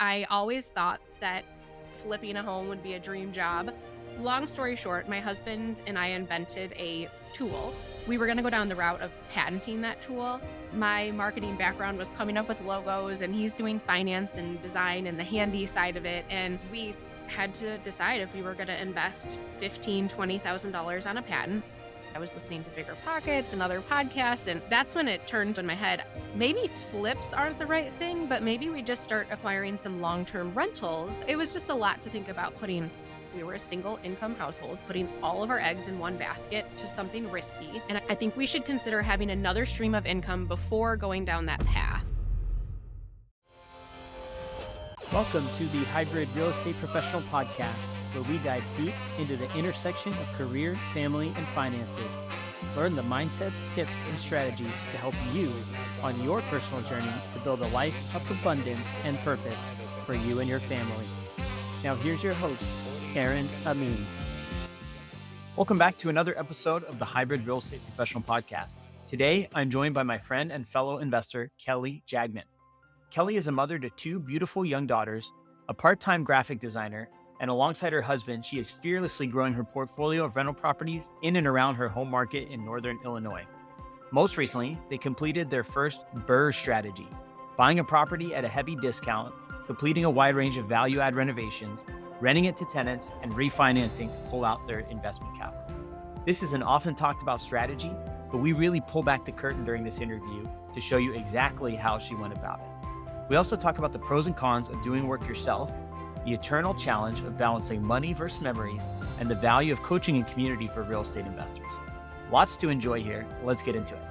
I always thought that flipping a home would be a dream job. Long story short, my husband and I invented a tool. We were going to go down the route of patenting that tool. My marketing background was coming up with logos, and he's doing finance and design and the handy side of it. And we had to decide if we were going to invest $15,000, $20,000 on a patent. I was listening to Bigger Pockets and other podcasts, and that's when it turned in my head. Maybe flips aren't the right thing, but maybe we just start acquiring some long-term rentals. It was just a lot to think about we were a single income household, putting all of our eggs in one basket to something risky. And I think we should consider having another stream of income before going down that path. Welcome to the Hybrid Real Estate Professional Podcast, where we dive deep into the intersection of career, family, and finances. Learn the mindsets, tips, and strategies to help you on your personal journey to build a life of abundance and purpose for you and your family. Now here's your host, Aaron Amin. Welcome back to another episode of the Hybrid Real Estate Professional Podcast. Today, I'm joined by my friend and fellow investor, Kelli Jagmin. Kelli is a mother to two beautiful young daughters, a part-time graphic designer, and alongside her husband, she is fearlessly growing her portfolio of rental properties in and around her home market in Northern Illinois. Most recently, they completed their first BRRRR strategy, buying a property at a heavy discount, completing a wide range of value-add renovations, renting it to tenants, and refinancing to pull out their investment capital. This is an often talked about strategy, but we really pull back the curtain during this interview to show you exactly how she went about it. We also talk about the pros and cons of doing work yourself, the eternal challenge of balancing money versus memories, and the value of coaching and community for real estate investors. Lots to enjoy here. Let's get into it.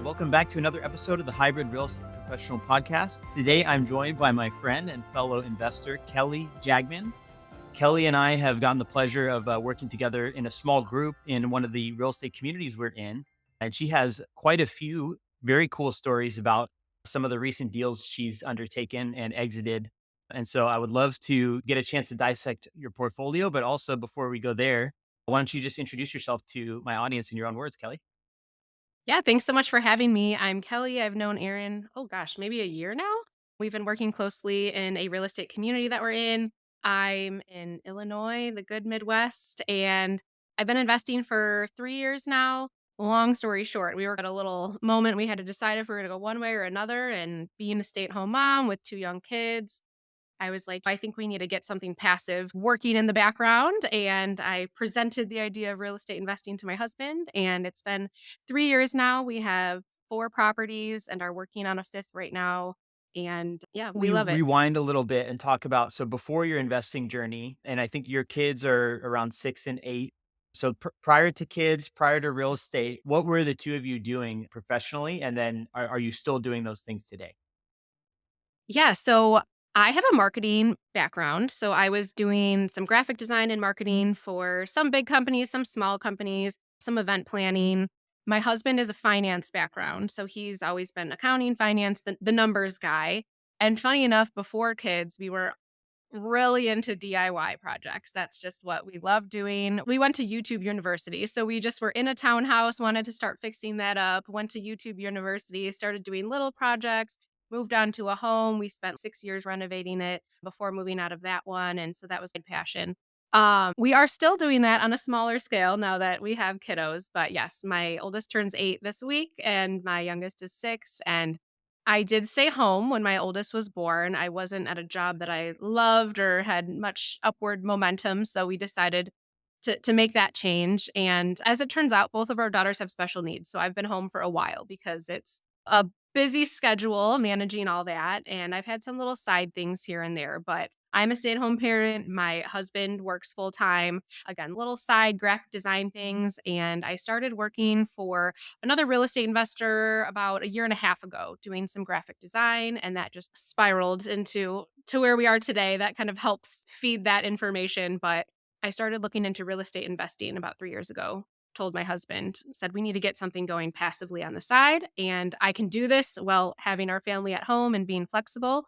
Welcome back to another episode of the Hybrid Real Estate Professional Podcast. Today, I'm joined by my friend and fellow investor, Kelli Jagmin. Kelli and I have gotten the pleasure of working together in a small group in one of the real estate communities we're in. And she has quite a few very cool stories about some of the recent deals she's undertaken and exited. And so I would love to get a chance to dissect your portfolio. But also before we go there, why don't you just introduce yourself to my audience in your own words, Kelli? Yeah, thanks so much for having me. I'm Kelli. I've known Aaron, maybe a year now. We've been working closely in a real estate community that we're in. I'm in Illinois, the good Midwest, and I've been investing for 3 years now. Long story short, we were at a little moment. We had to decide if we were going to go one way or another. And being a stay at home mom with two young kids, I was like, I think we need to get something passive working in the background. And I presented the idea of real estate investing to my husband. And it's been 3 years now. We have 4 properties and are working on a fifth right now. And yeah, we We love it. rewind a little bit and talk about, so before your investing journey, and I think your kids are around 6 and 8. So prior to kids, prior to real estate, what were the two of you doing professionally? And then are you still doing those things today? Yeah. So I have a marketing background. So I was doing some graphic design and marketing for some big companies, some small companies, some event planning. My husband is a finance background. So he's always been accounting, finance, the numbers guy. And funny enough, before kids, we were really into DIY projects. That's just what we love doing. We went to YouTube University. So we just were in a townhouse, wanted to start fixing that up, went to YouTube University, started doing little projects, moved on to a home. We spent 6 years renovating it before moving out of that one. And so that was good passion. We are still doing that on a smaller scale now that we have kiddos. But yes, my oldest turns 8 this week and my youngest is 6. And I did stay home when my oldest was born. I wasn't at a job that I loved or had much upward momentum, so we decided to make that change. And as it turns out, both of our daughters have special needs. So I've been home for a while because it's a busy schedule managing all that. And I've had some little side things here and there, but I'm a stay-at-home parent. My husband works full time. Again, little side graphic design things. And I started working for another real estate investor about a year and a half ago doing some graphic design, and that just spiraled to where we are today. That kind of helps feed that information. But I started looking into real estate investing about 3 years ago. Told my husband, said we need to get something going passively on the side, and I can do this while having our family at home and being flexible.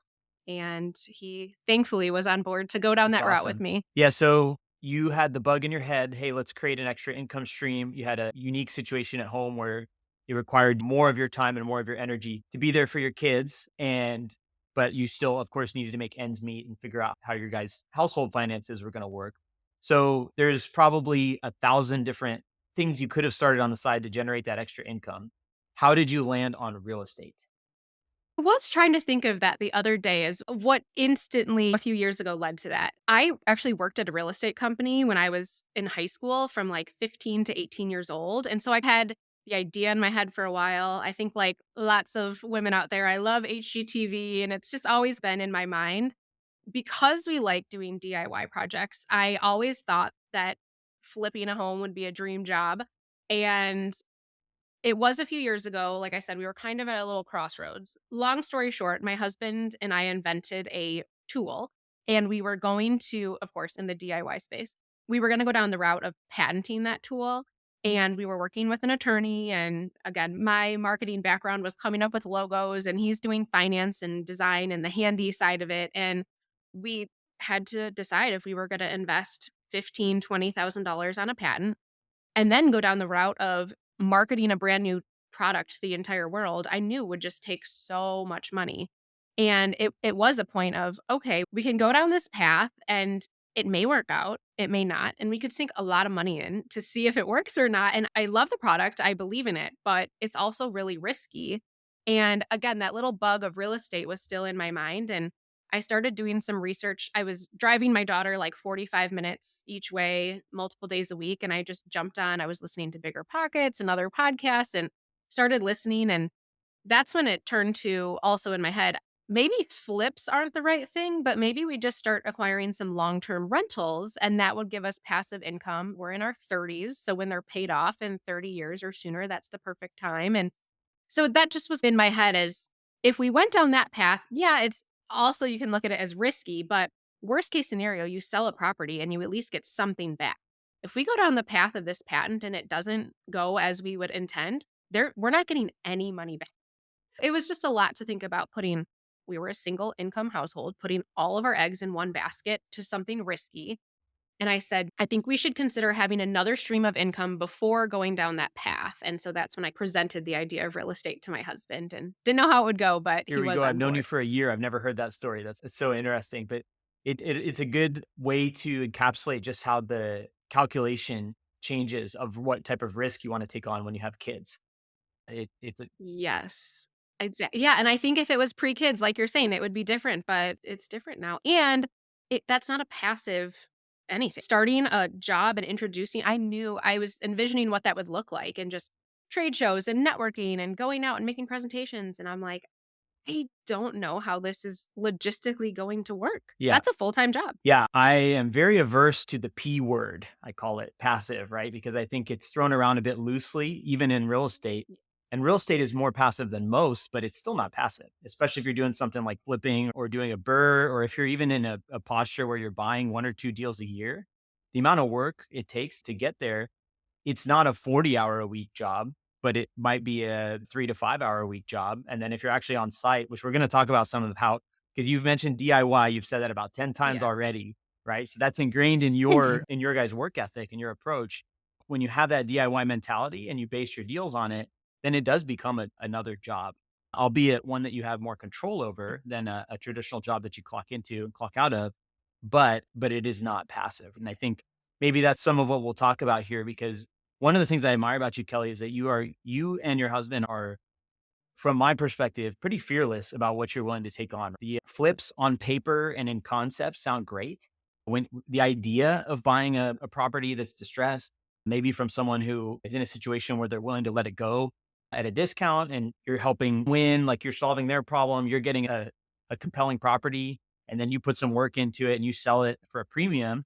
And he thankfully was on board to go down That's that route with awesome. me. Yeah. So you had the bug in your head. Hey, let's create an extra income stream. You had a unique situation at home where it required more of your time and more of your energy to be there for your kids. And but you still, of course, needed to make ends meet and figure out how your guys' household finances were going to work. So there's probably 1,000 different things you could have started on the side to generate that extra income. How did you land on real estate? I was trying to think of that the other day as what instantly a few years ago led to that. I actually worked at a real estate company when I was in high school from like 15 to 18 years old. And so I had the idea in my head for a while. I think, like lots of women out there, I love HGTV and it's just always been in my mind. Because we like doing DIY projects, I always thought that flipping a home would be a dream job. And it was a few years ago. Like I said, we were kind of at a little crossroads. Long story short, my husband and I invented a tool, and we were going to, of course, in the DIY space, we were going to go down the route of patenting that tool. And we were working with an attorney. And again, my marketing background was coming up with logos, and he's doing finance and design and the handy side of it. And we had to decide if we were going to invest 15, $20,000 on a patent and then go down the route of marketing a brand new product to the entire world, I knew would just take so much money. And it was a point of, okay, we can go down this path and it may work out, it may not, and we could sink a lot of money in to see if it works or not. And I love the product, I believe in it, but it's also really risky. And again, that little bug of real estate was still in my mind, and I started doing some research. I was driving my daughter like 45 minutes each way, multiple days a week. And I just jumped on. I was listening to Bigger Pockets and other podcasts and started listening. And that's when it turned to also in my head, maybe flips aren't the right thing, but maybe we just start acquiring some long term rentals and that would give us passive income. We're in our 30s. So when they're paid off in 30 years or sooner, that's the perfect time. And so that just was in my head as if we went down that path, yeah, it's also you can look at it as risky, but worst case scenario, you sell a property and you at least get something back. If we go down the path of this patent and it doesn't go as we would intend, we're not getting any money back. It was just a lot to think about putting we were a single income household, putting all of our eggs in one basket to something risky. And I said, I think we should consider having another stream of income before going down that path. And so that's when I presented the idea of real estate to my husband and didn't know how it would go, but Here he we was go. I've on known you board. for a year. I've never heard that story. It's so interesting, but it's a good way to encapsulate just how the calculation changes of what type of risk you want to take on when you have kids. It's a Yes. Exactly. Yeah. And I think if it was pre kids, like you're saying, it would be different, but it's different now. And that's not a passive anything. Starting a job and introducing, I knew I was envisioning what that would look like and just trade shows and networking and going out and making presentations. And I'm like, I don't know how this is logistically going to work. yeah. That's a full-time job. Yeah, I am very averse to the P word. I call it passive, right? Because I think it's thrown around a bit loosely, even in real estate. And real estate is more passive than most, but it's still not passive, especially if you're doing something like flipping or doing a BRRR, or if you're even in a posture where you're buying one or two deals a year. The amount of work it takes to get there, it's not a 40-hour a week job, but it might be a 3 to 5 hour a week job. And then if you're actually on site, which we're going to talk about some of how, because you've mentioned DIY, you've said that about 10 times Yeah. already, right? So that's ingrained in your guys' work ethic and your approach. When you have that DIY mentality and you base your deals on it, then it does become another job, albeit one that you have more control over than a traditional job that you clock into and clock out of. But it is not passive. And I think maybe that's some of what we'll talk about here, because one of the things I admire about you, Kelly, is that you and your husband are, from my perspective, pretty fearless about what you're willing to take on. The flips on paper and in concept sound great. When the idea of buying a property that's distressed, maybe from someone who is in a situation where they're willing to let it go at a discount and you're helping win, like you're solving their problem, you're getting a compelling property, and then you put some work into it and you sell it for a premium.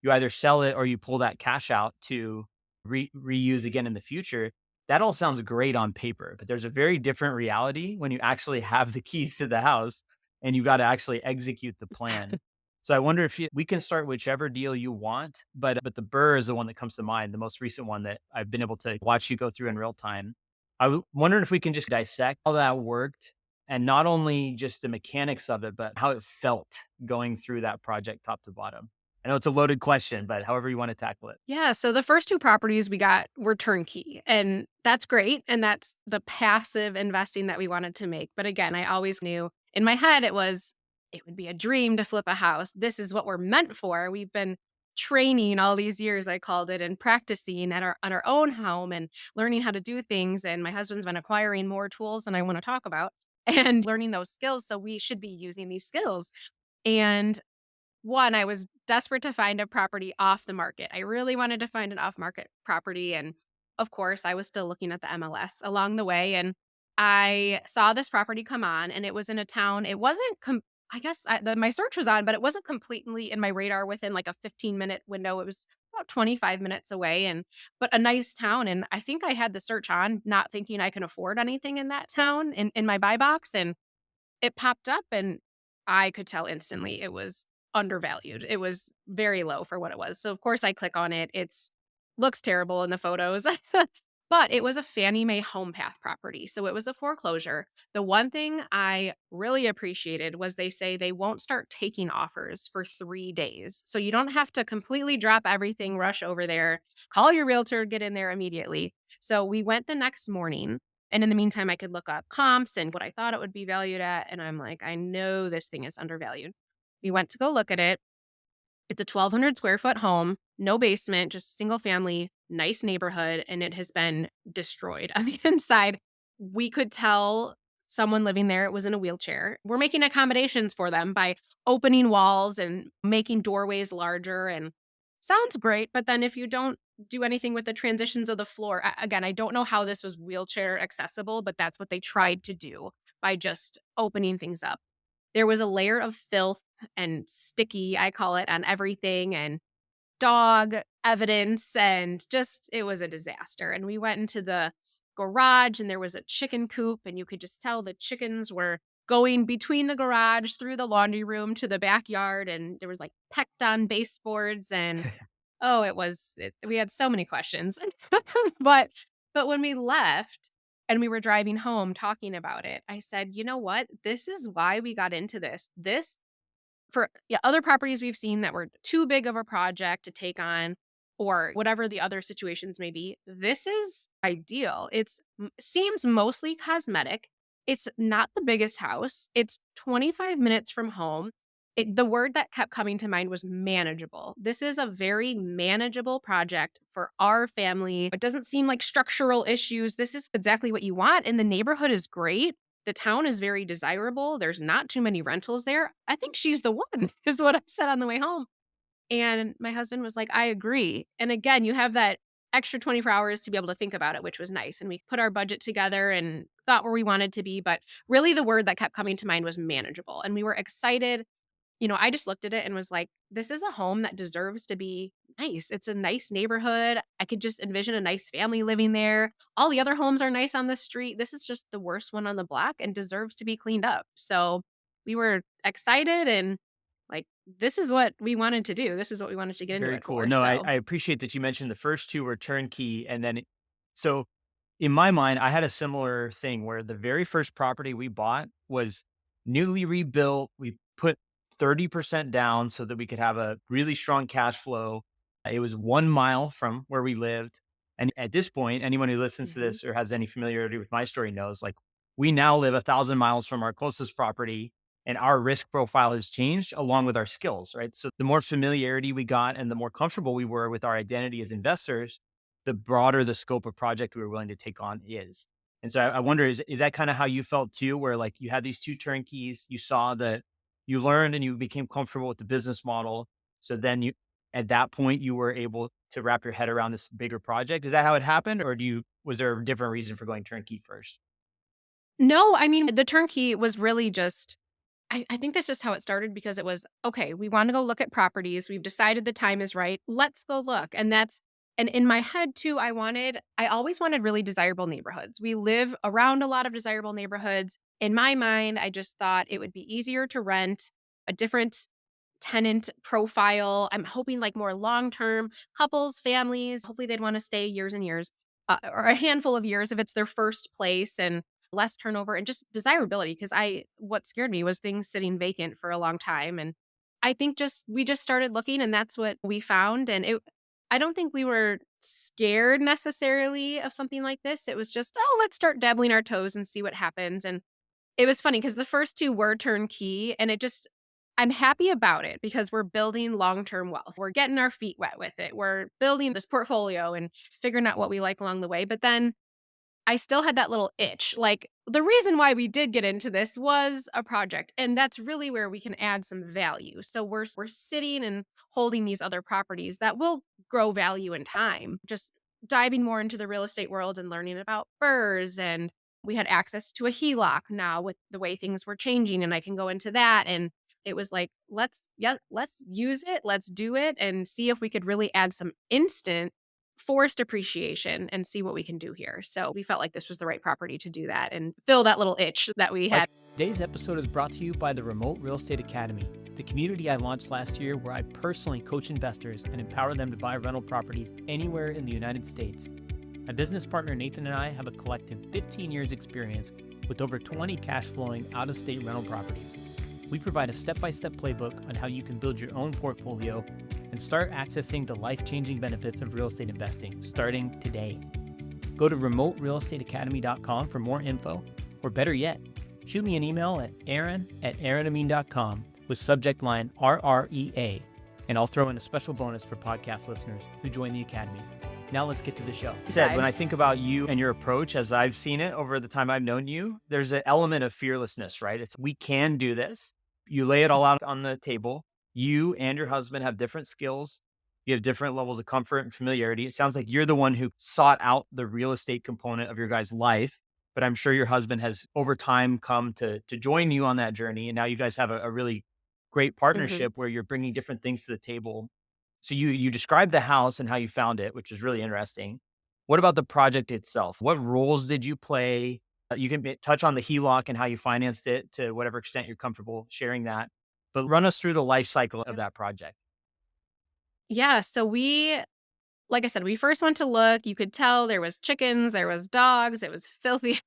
You either sell it or you pull that cash out to reuse again in the future. That all sounds great on paper, but there's a very different reality when you actually have the keys to the house and you got to actually execute the plan. So I wonder if we can start whichever deal you want, but the Burr is the one that comes to mind, the most recent one that I've been able to watch you go through in real time. Wondering if we can just dissect how that worked, and not only just the mechanics of it, but how it felt going through that project top to bottom. I know it's a loaded question, but however you want to tackle it. Yeah, so the first 2 properties we got were turnkey, and that's great, and that's the passive investing that we wanted to make, but again, I always knew in my head, it would be a dream to flip a house. This is what we're meant for. We've been training all these years, I called it, and practicing at our on our own home and learning how to do things. And my husband's been acquiring more tools than I want to talk about and learning those skills. So we should be using these skills. And one, I was desperate to find a property off the market. I really wanted to find an off market property. And of course, I was still looking at the MLS along the way. And I saw this property come on, and it was in a town. It wasn't, I guess my search was on, but it wasn't completely in my radar within like a 15-minute window. It was about 25 minutes away, but a nice town. And I think I had the search on, not thinking I can afford anything in that town in my buy box. And it popped up, and I could tell instantly it was undervalued. It was very low for what it was. So of course I click on it. It's looks terrible in the photos. But it was a Fannie Mae home path property. So it was a foreclosure. The one thing I really appreciated was they say they won't start taking offers for 3 days. So you don't have to completely drop everything, rush over there, call your realtor, get in there immediately. So we went the next morning, and in the meantime, I could look up comps and what I thought it would be valued at. And I'm like, I know this thing is undervalued. We went to go look at it. It's a 1,200 square foot home, no basement, just single family, nice neighborhood, and it has been destroyed on the inside. We could tell someone living there was in a wheelchair. We're making accommodations for them by opening walls and making doorways larger, and sounds great. But then if you don't do anything with the transitions of the floor, again, I don't know how this was wheelchair accessible, but that's what they tried to do by just opening things up. There was a layer of filth and sticky, I call it, on everything, and dog evidence, and just it was a disaster. And we went into the garage, and there was a chicken coop, and you could just tell the chickens were going between the garage through the laundry room to the backyard, and there was like pecked on baseboards. And oh, we had so many questions. but but when we left and we were driving home talking about it, I said, "You know what? This is why we got into this. This for yeah, other properties we've seen that were too big of a project to take on or whatever the other situations may be, this is ideal. Seems mostly cosmetic. It's not the biggest house. It's 25 minutes from home. The word that kept coming to mind was manageable. This is a very manageable project for our family. It doesn't seem like structural issues. This is exactly what you want, and the neighborhood is great. The town is very desirable. There's not too many rentals there. I think she's the one," is what I said on the way home. And my husband was like, "I agree." And again, you have that extra 24 hours to be able to think about it, which was nice. And we put our budget together and thought where we wanted to be. But really, the word that kept coming to mind was manageable. And we were excited. I just looked at it and was like, this is a home that deserves to be nice. It's a nice neighborhood. I could just envision a nice family living there. All the other homes are nice on the street. This is just the worst one on the block and deserves to be cleaned up. So we were excited and like, this is what we wanted to do. This is what we wanted to get into Very it cool. for. No, I, So I appreciate that you mentioned the first two were turnkey. So in my mind, I had a similar thing where the very first property we bought was newly rebuilt. We put 30% down so that we could have a really strong cash flow. It was 1 mile from where we lived. And at this point, anyone who listens to mhm. this or has any familiarity with my story knows like we now live 1,000 miles from our closest property, and our risk profile has changed along with our skills, right? So the more familiarity we got and the more comfortable we were with our identity as investors, the broader the scope of project we were willing to take on is. And so I wonder, is that kind of how you felt too, where like you had these two turnkeys, you saw that you learned and you became comfortable with the business model. So then at that point, you were able to wrap your head around this bigger project. Is that how it happened? Or was there a different reason for going turnkey first? No, I mean, the turnkey was really just I think that's just how it started because it was, okay, we want to go look at properties. We've decided the time is right. Let's go look. And in my head too, I always wanted really desirable neighborhoods. We live around a lot of desirable neighborhoods. In my mind, I just thought it would be easier to rent a different tenant profile. I'm hoping like more long term couples, families. Hopefully, they'd want to stay years and years, or a handful of years if it's their first place, and less turnover and just desirability. Because what scared me was things sitting vacant for a long time, and I think just we just started looking, and that's what we found. And I don't think we were scared necessarily of something like this. It was just, oh, let's start dabbling our toes and see what happens. And It was funny because the first 2 were turnkey, and I'm happy about it because we're building long-term wealth. We're getting our feet wet with it. We're building this portfolio and figuring out what we like along the way, but then I still had that little itch. Like, the reason why we did get into this was a project, and that's really where we can add some value. So we're sitting and holding these other properties that will grow value in time. Just diving more into the real estate world and learning about BRRRRs, and we had access to a HELOC now with the way things were changing, and I can go into that. And it was like, let's use it, let's do it, and see if we could really add some instant forced appreciation and see what we can do here. So we felt like this was the right property to do that and fill that little itch that we had. Today's episode is brought to you by the Remote Real Estate Academy, the community I launched last year where I personally coach investors and empower them to buy rental properties anywhere in the United States. My business partner Nathan and I have a collective 15 years experience with over 20 cash flowing out-of-state rental properties. We provide a step-by-step playbook on how you can build your own portfolio and start accessing the life-changing benefits of real estate investing starting today. Go to remoterealestateacademy.com for more info, or better yet, shoot me an email at aaron@aaronamin.com with subject line RREA, and I'll throw in a special bonus for podcast listeners who join the Academy. Now let's get to the show. When I think about you and your approach, as I've seen it over the time I've known you, there's an element of fearlessness, right? It's we can do this. You lay it all out on the table. You and your husband have different skills. You have different levels of comfort and familiarity. It sounds like you're the one who sought out the real estate component of your guys' life, but I'm sure your husband has over time come to join you on that journey. And now you guys have a really great Mhm. partnership where you're bringing different things to the table. So you described the house and how you found it, which is really interesting. What about the project itself? What roles did you play? You can touch on the HELOC and how you financed it to whatever extent you're comfortable sharing that. But run us through the life cycle of that project. Yeah, so like I said, we first went to look, you could tell there was chickens, there was dogs, it was filthy,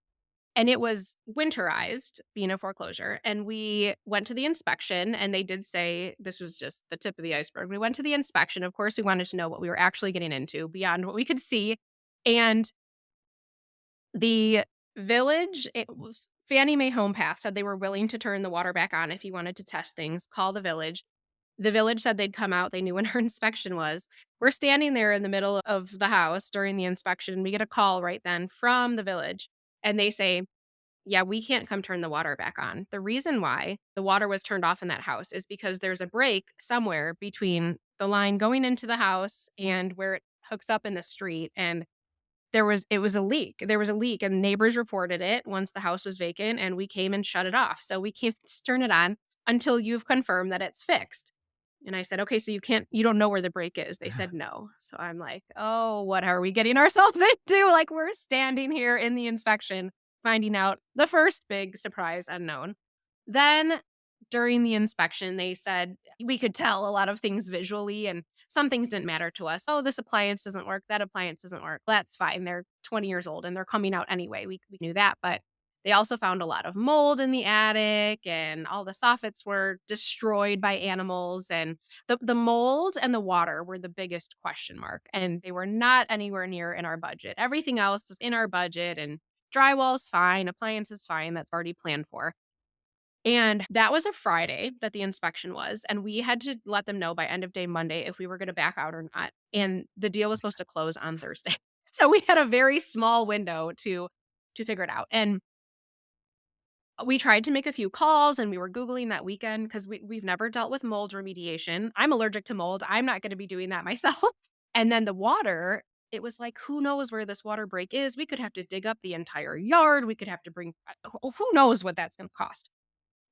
and it was winterized, being a foreclosure, and we went to the inspection, and they did say this was just the tip of the iceberg. We went to the inspection, of course, we wanted to know what we were actually getting into beyond what we could see, and the village, it was Fannie Mae Home Path said they were willing to turn the water back on if you wanted to test things, call the village. The village said they'd come out, they knew when our inspection was. We're standing there in the middle of the house during the inspection, we get a call right then from the village, and they say, "Yeah, we can't come turn the water back on." The reason why the water was turned off in that house is because there's a break somewhere between the line going into the house and where it hooks up in the street, and it was a leak. There was a leak, and neighbors reported it once the house was vacant, and we came and shut it off. So we can't turn it on until you've confirmed that it's fixed. And I said, "Okay, so you don't know where the break is?" They said, "No." So I'm like, "Oh, what are we getting ourselves into?" Like, we're standing here in the inspection, finding out the first big surprise unknown. Then during the inspection, they said we could tell a lot of things visually, and some things didn't matter to us. "Oh, this appliance doesn't work. That appliance doesn't work." That's fine. They're 20 years old and they're coming out anyway. We knew that. But they also found a lot of mold in the attic, and all the soffits were destroyed by animals. And the mold and the water were the biggest question mark. And they were not anywhere near in our budget. Everything else was in our budget, and drywall's fine, appliances fine. That's already planned for. And that was a Friday that the inspection was, and we had to let them know by end of day Monday if we were gonna back out or not, and the deal was supposed to close on Thursday. So we had a very small window to figure it out, and we tried to make a few calls, and we were Googling that weekend because we've never dealt with mold remediation. I'm allergic to mold, I'm not gonna be doing that myself. And then the water, it was like, who knows where this water break is? We could have to dig up the entire yard, we could have to bring who knows what that's gonna cost.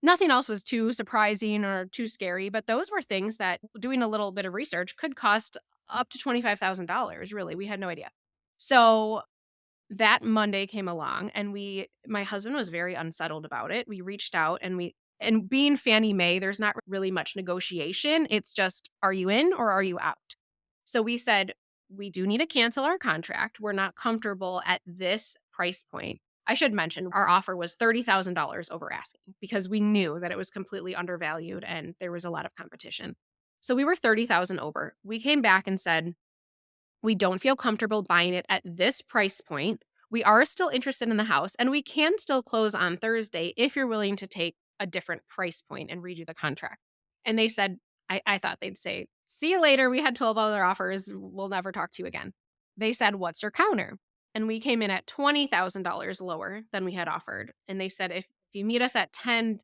Nothing else was too surprising or too scary, but those were things that doing a little bit of research could cost up to $25,000, really, we had no idea. So, that Monday came along, and my husband was very unsettled about it. We reached out, and being Fannie Mae, there's not really much negotiation, it's just, "Are you in or are you out?" So we said, "We do need to cancel our contract. We're not comfortable at this price point." I should mention our offer was $30,000 over asking because we knew that it was completely undervalued and there was a lot of competition. So we were 30,000 over. We came back and said, "We don't feel comfortable buying it at this price point. We are still interested in the house and we can still close on Thursday if you're willing to take a different price point and redo the contract. And they said, I thought they'd say, see you later. We had 12 other offers. We'll never talk to you again. They said, what's your counter? And we came in at $20,000 lower than we had offered. And they said, if you meet us at 10,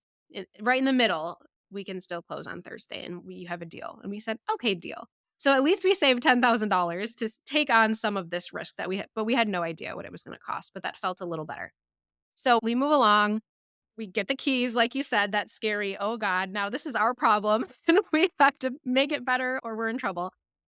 right in the middle, we can still close on Thursday and you have a deal. And we said, okay, deal. So at least we saved $10,000 to take on some of this risk that we had, but we had no idea what it was going to cost, but that felt a little better. So we move along. We get the keys, like you said, that's scary. Oh God, now this is our problem and we have to make it better or we're in trouble.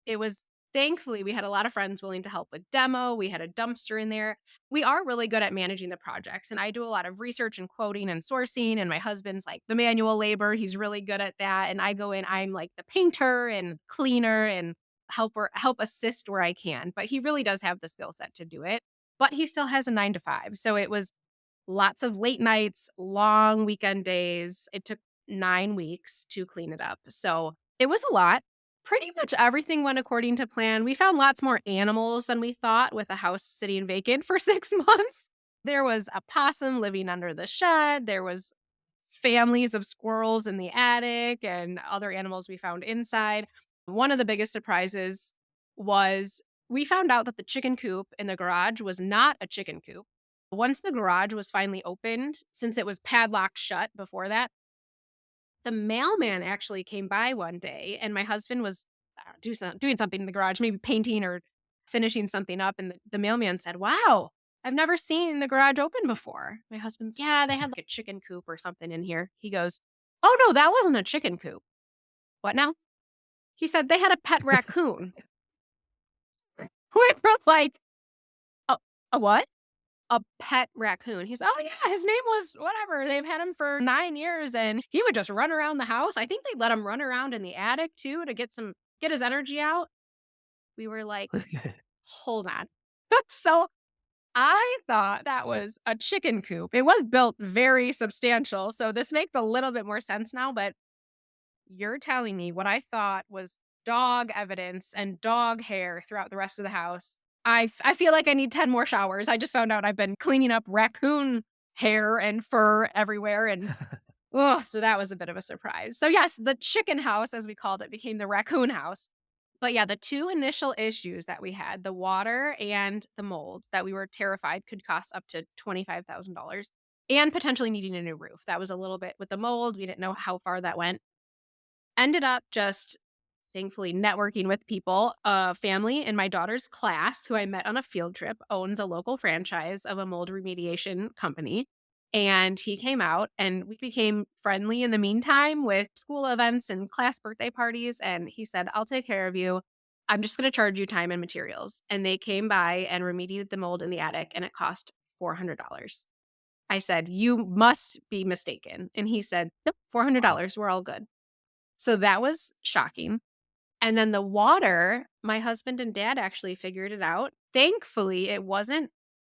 It was thankfully we had a lot of friends willing to help with demo. We had a dumpster in there. We are really good at managing the projects and I do a lot of research and quoting and sourcing and my husband's like the manual labor. He's really good at that and I go in, I'm like the painter and cleaner and help assist where I can. But he really does have the skill set to do it. But he still has a 9 to 5. So it was lots of late nights, long weekend days. It took 9 weeks to clean it up. So it was a lot. Pretty much everything went according to plan. We found lots more animals than we thought with a house sitting vacant for 6 months. There was a possum living under the shed. There was families of squirrels in the attic and other animals we found inside. One of the biggest surprises was we found out that the chicken coop in the garage was not a chicken coop. Once the garage was finally opened, since it was padlocked shut before that, the mailman actually came by one day and my husband was doing something in the garage, maybe painting or finishing something up. And the mailman said, wow, I've never seen the garage open before. My husband's, yeah, they had like a chicken coop or something in here. He goes, oh, no, that wasn't a chicken coop. What now? He said they had a pet raccoon. We were like, a what? A pet raccoon. He's, "Oh, yeah, his name was whatever. They've had him for 9 years, and he would just run around the house." I think they let him run around in the attic too to get his energy out. We were like, "Hold on." So, I thought that was a chicken coop. It was built very substantial, so this makes a little bit more sense now, but you're telling me what I thought was dog evidence and dog hair throughout the rest of the house. I feel like I need 10 more showers. I just found out I've been cleaning up raccoon hair and fur everywhere and oh, so that was a bit of a surprise. So yes, the chicken house, as we called it, became the raccoon house. But yeah, the two initial issues that we had, the water and the mold that we were terrified could cost up to $25,000 and potentially needing a new roof. That was a little bit with the mold. We didn't know how far that went. Ended up just thankfully networking with people. A family in my daughter's class who I met on a field trip owns a local franchise of a mold remediation company. And he came out and we became friendly in the meantime with school events and class birthday parties. And he said, I'll take care of you. I'm just going to charge you time and materials. And they came by and remediated the mold in the attic and it cost $400. I said, you must be mistaken. And he said, nope, Wow. $400. We're all good. So that was shocking. And then the water, my husband and dad actually figured it out. Thankfully, it wasn't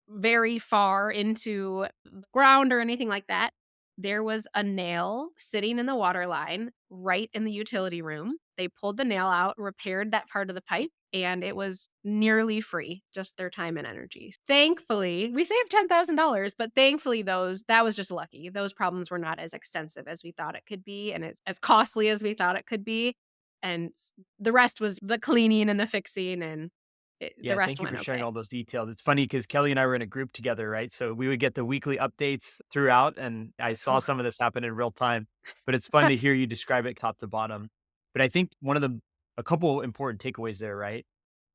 very far into the ground or anything like that. There was a nail sitting in the water line right in the utility room. They pulled the nail out, repaired that part of the pipe, and it was nearly free, just their time and energy. Thankfully, we saved $10,000, but thankfully that was just lucky. Those problems were not as extensive as we thought it could be and as costly as we thought it could be. And the rest was the cleaning and the fixing and the Yeah, rest thank you for went sharing okay. all those details. It's funny because Kelly and I were in a group together, right? So we would get the weekly updates throughout, and I saw Oof. some of this happen in real time. But it's fun to hear you describe it top to bottom. But I think a couple important takeaways there, right,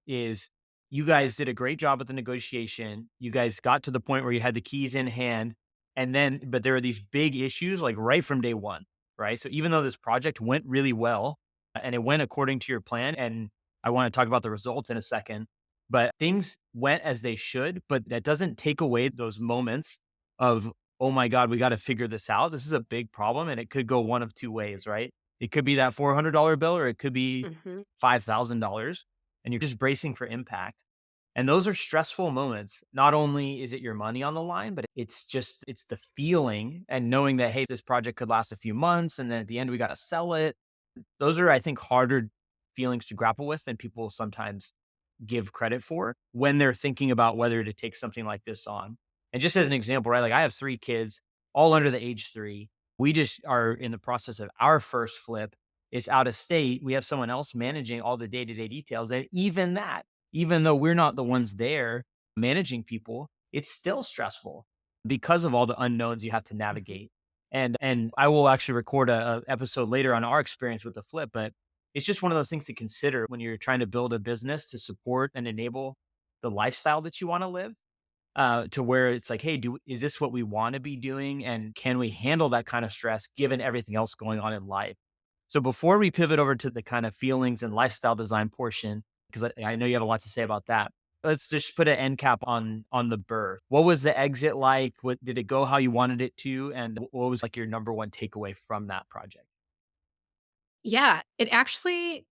is you guys did a great job with the negotiation. You guys got to the point where you had the keys in hand, but there are these big issues like right from day one, right? So even though this project went really well and it went according to your plan, and I want to talk about the results in a second, but things went as they should, but that doesn't take away those moments of, oh my God, we got to figure this out. This is a big problem and it could go one of two ways, right? It could be that $400 bill or it could be Mhm. $5,000 and you're just bracing for impact. And those are stressful moments. Not only is it your money on the line, but it's the feeling and knowing that, hey, this project could last a few months and then at the end we got to sell it. Those are, I think, harder feelings to grapple with than people sometimes give credit for when they're thinking about whether to take something like this on. And just as an example, right? Like I have 3 kids, all under the age 3. We just are in the process of our first flip. It's out of state. We have someone else managing all the day-to-day details. And even that, even though we're not the ones there managing people, it's still stressful because of all the unknowns you have to Mhm. navigate. And I will actually record a episode later on our experience with the flip, but it's just one of those things to consider when you're trying to build a business to support and enable the lifestyle that you want to live, to where it's like, hey, is this what we want to be doing? And can we handle that kind of stress given everything else going on in life? So before we pivot over to the kind of feelings and lifestyle design portion, because I know you have a lot to say about that, let's just put an end cap on the birth. What was the exit like? What did it go how you wanted it to? And what was like your number one takeaway from that project? Yeah, it actually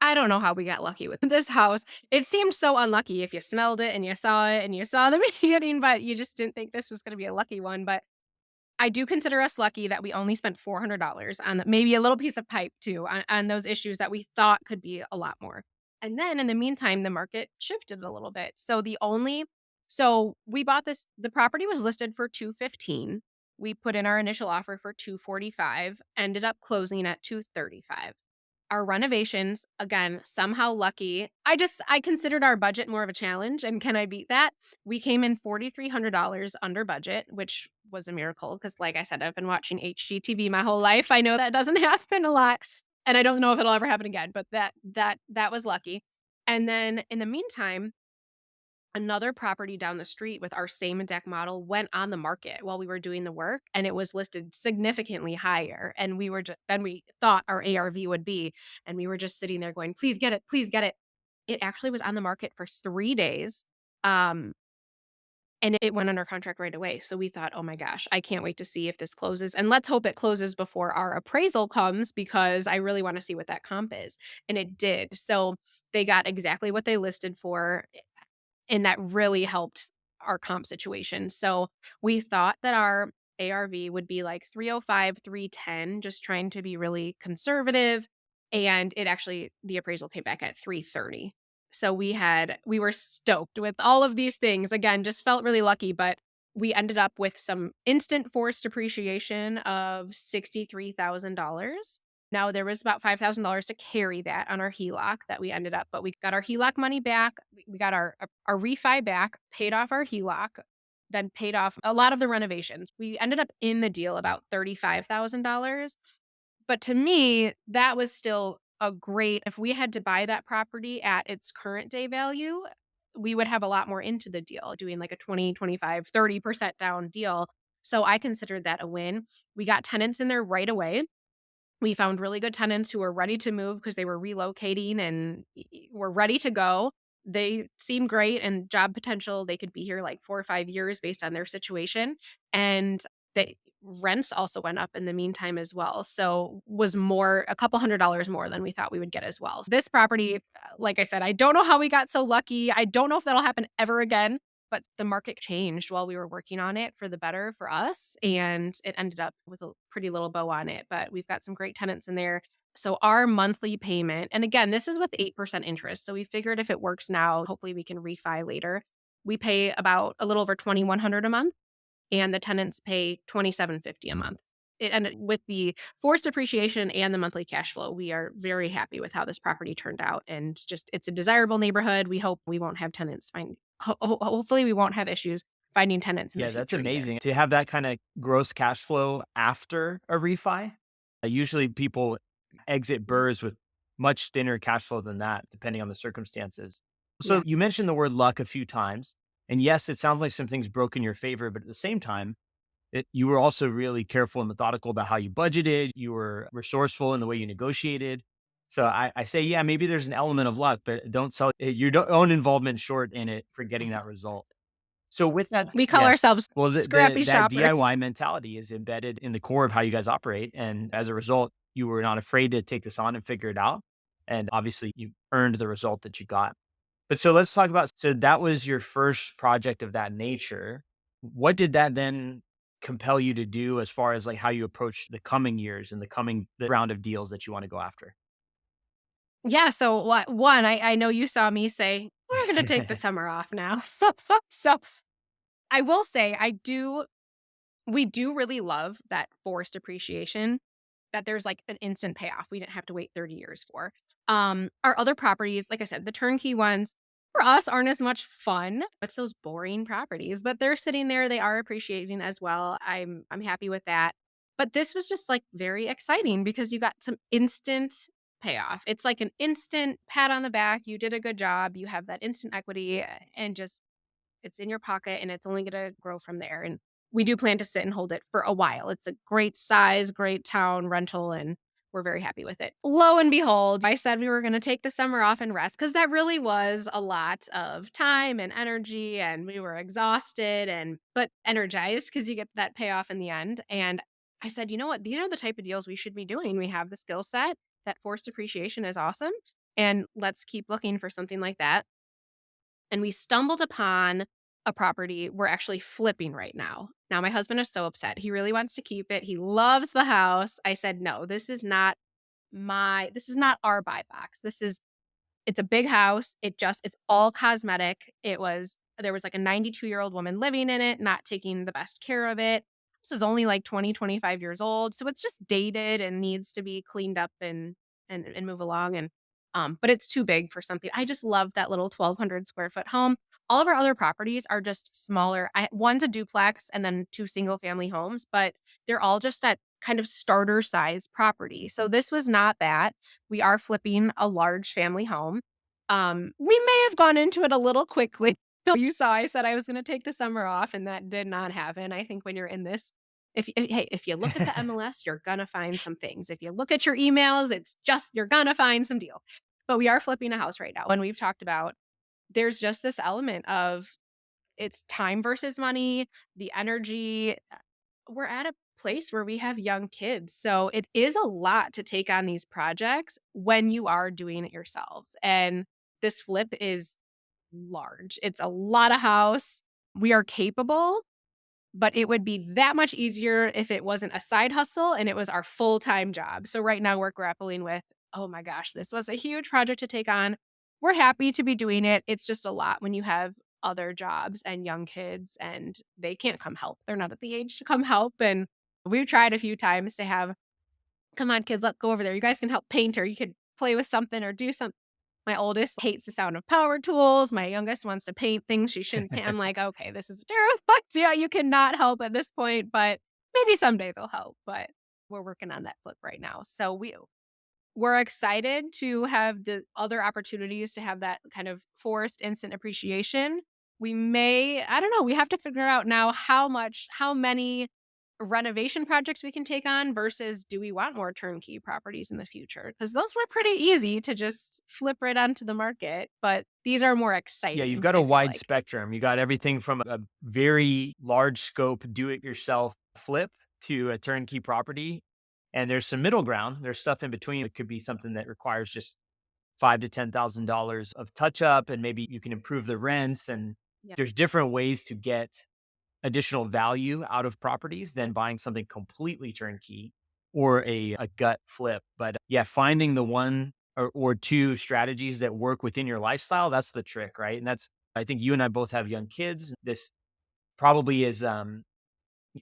I don't know how we got lucky with this house. It seemed so unlucky if you smelled it and you saw it and you saw the beginning, but you just didn't think this was gonna be a lucky one, but I do consider us lucky that we only spent $400 on maybe a little piece of pipe too on those issues that we thought could be a lot more. And then in the meantime, the market shifted a little bit. So we bought this the property was listed for 215. We put in our initial offer for 245, ended up closing at 235. Our renovations, again, somehow lucky. I considered our budget more of a challenge and can I beat that? We came in $4,300 under budget, which was a miracle because, like I said, I've been watching HGTV my whole life. I know that doesn't happen a lot, and I don't know if it'll ever happen again, but that was lucky. And then in the meantime, another property down the street with our same exact model went on the market while we were doing the work, and it was listed significantly higher, and we were than we thought our ARV would be, and we were just sitting there going, "Please get it, please get it." It actually was on the market for 3 days, um, and it went under contract right away, so we thought, "Oh my gosh, I can't wait to see if this closes, and let's hope it closes before our appraisal comes because I really wanna see what that comp is," and it did, so they got exactly what they listed for, and that really helped our comp situation. So we thought that our ARV would be like 305, 310, just trying to be really conservative. And the appraisal came back at 330. So we were stoked with all of these things. Again, just felt really lucky, but we ended up with some instant forced depreciation of $63,000. Now there was about $5,000 to carry that on our HELOC that we ended up, but we got our HELOC money back. We got our refi back, paid off our HELOC, then paid off a lot of the renovations. We ended up in the deal about $35,000. But to me, that was still a great if we had to buy that property at its current day value, we would have a lot more into the deal, doing like a 20, 25, 30% down deal. So I considered that a win. We got tenants in there right away. We found really good tenants who were ready to move because they were relocating and were ready to go. They seemed great and job potential. They could be here like 4 or 5 years based on their situation. And the rents also went up in the meantime as well. So was more a couple $100 more than we thought we would get as well. So this property, like I said, I don't know how we got so lucky. I don't know if that'll happen ever again, but the market changed while we were working on it for the better for us, and it ended up with a pretty little bow on it, but we've got some great tenants in there. So our monthly payment and again, this is with 8% interest, so we figured if it works now, hopefully we can refi later. We pay about a little over 2,100 a month, and the tenants pay 2,750 a month. It ended with the forced depreciation and the monthly cash flow, we are very happy with how this property turned out, and just it's a desirable neighborhood. We hope we won't have tenants find hopefully we won't have issues finding tenants in the Yeah, that's future either. amazing to have that kind of gross cash flow after a refi. Usually people exit Yeah. BRRRRs with much thinner cash flow than that, depending on the circumstances. So Yeah. you mentioned the word luck a few times. And yes, it sounds like some things broke in your favor, but at the same time, you were also really careful and methodical about how you budgeted. You were resourceful in the way you negotiated. So I say, yeah, maybe there's an element of luck, but don't sell your own involvement short in it for getting that result. So with that, We call yes. ourselves Well, scrappy that shoppers. DIY mentality is embedded in the core of how you guys operate, and as a result, you were not afraid to take this on and figure it out, and obviously, you earned the result that you got. But so let's talk about so that was your first project of that nature. What did that then compel you to do as far as, like, how you approach the coming years and the round of deals that you wanna go after? Yeah, so what one, I know you saw me say, "We're gonna take the summer off now." So, I will say we do really love that forced appreciation, that there's, like, an instant payoff we didn't have to wait 30 years for. Our other properties, like I said, the turnkey ones, for us, aren't as much fun. It's those boring properties, but they're sitting there, they are appreciating as well. I'm happy with that. But this was just, like, very exciting because you got some instant payoff. It's like an instant pat on the back, you did a good job, you have that instant equity, and just it's in your pocket and it's only gonna grow from there, and we do plan to sit and hold it for a while. It's a great size, great town rental, and we're very happy with it. Lo and behold, I said we were gonna take the summer off and rest because that really was a lot of time and energy, and we were exhausted but energized because you get that payoff in the end, and I said, "You know what? These are the type of deals we should be doing. We have the skill set. That forced appreciation is awesome, and let's keep looking for something like that." And we stumbled upon a property we're actually flipping right now. Now, my husband is so upset. He really wants to keep it. He loves the house. I said, "No, this is not our buy box. It's a big house. It's all cosmetic. There was like a 92-year-old woman living in it, not taking the best care of it. This is only like 20, 25 years old. So it's just dated and needs to be cleaned up and move along. But it's too big for something. I just love that little 1,200 square foot home. All of our other properties are just smaller. One's a duplex and then two single family homes, but they're all just that kind of starter size property. So this was not that. We are flipping a large family home. We may have gone into it a little quickly. You saw I said I was gonna take the summer off, and that did not happen. I think when you're in this if you look at the MLS, you're gonna find some things. If you look at your emails, it's just you're gonna find some deal. But we are flipping a house right now, and we've talked about there's just this element of it's time versus money, the energy. We're at a place where we have young kids, so it is a lot to take on these projects when you are doing it yourselves, and this flip is large. It's a lot of house. We are capable, but it would be that much easier if it wasn't a side hustle and it was our full-time job. So right now we're grappling with, "Oh my gosh, this was a huge project to take on." We're happy to be doing it. It's just a lot when you have other jobs and young kids and they can't come help. They're not at the age to come help, and we've tried a few times to have, "Come on, kids, let's go over there. You guys can help paint or you could play with something or do something." My oldest hates the sound of power tools. My youngest wants to paint things she shouldn't paint. I'm like, "Okay, this is terrifying." Yeah, you cannot help at this point, but maybe someday they'll help. But we're working on that flip right now. So we're excited to have the other opportunities to have that kind of forced instant appreciation. I don't know, we have to figure out now how many renovation projects we can take on versus do we want more turnkey properties in the future? Because those were pretty easy to just flip right onto the market, but these are more Yeah, you've exciting, got a I feel wide like. spectrum. You got everything from a very large scope do it yourself flip to a turnkey property. And there's some middle ground. There's stuff in between. It could be something that requires just five to $10,000 of touch up, and maybe you can improve the rents. And Yeah. there's different ways to get additional value out of properties than buying something completely turnkey or a gut flip. But yeah, finding the one or two strategies that work within your lifestyle, that's the trick, right? And that's, I think you and I both have young kids. This probably is,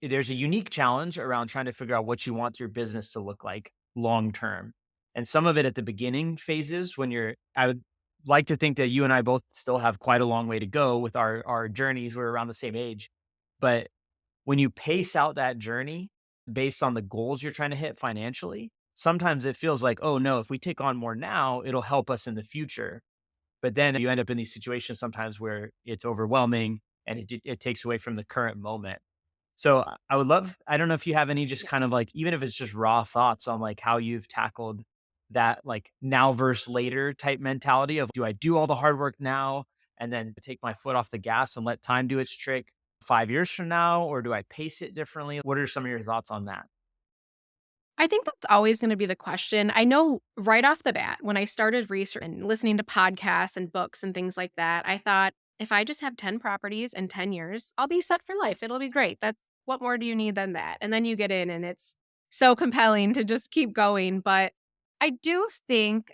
there's a unique challenge around trying to figure out what you want your business to look like long term. And some of it at the beginning phases when I would like to think that you and I both still have quite a long way to go with our journeys. We're around the same age. But when you pace out that journey based on the goals you're trying to hit financially, sometimes it feels like, oh no, if we take on more now, it'll help us in the future. But then you end up in these situations sometimes where it's overwhelming and it takes away from the current moment. So I would love, I don't know if you have any just kind of Yes. like, even if it's just raw thoughts on like how you've tackled that like now versus later type mentality of do I do all the hard work now and then take my foot off the gas and let time do its trick 5 years from now? Or do I pace it differently? What are some of your thoughts on that? I think that's always gonna be the question. I know right off the bat, when I started research and listening to podcasts and books and things like that, I thought, "If I just have 10 properties in 10 years, I'll be set for life. It'll be great. That's what more do you need than that?" And then you get in and it's so compelling to just keep going, but I do think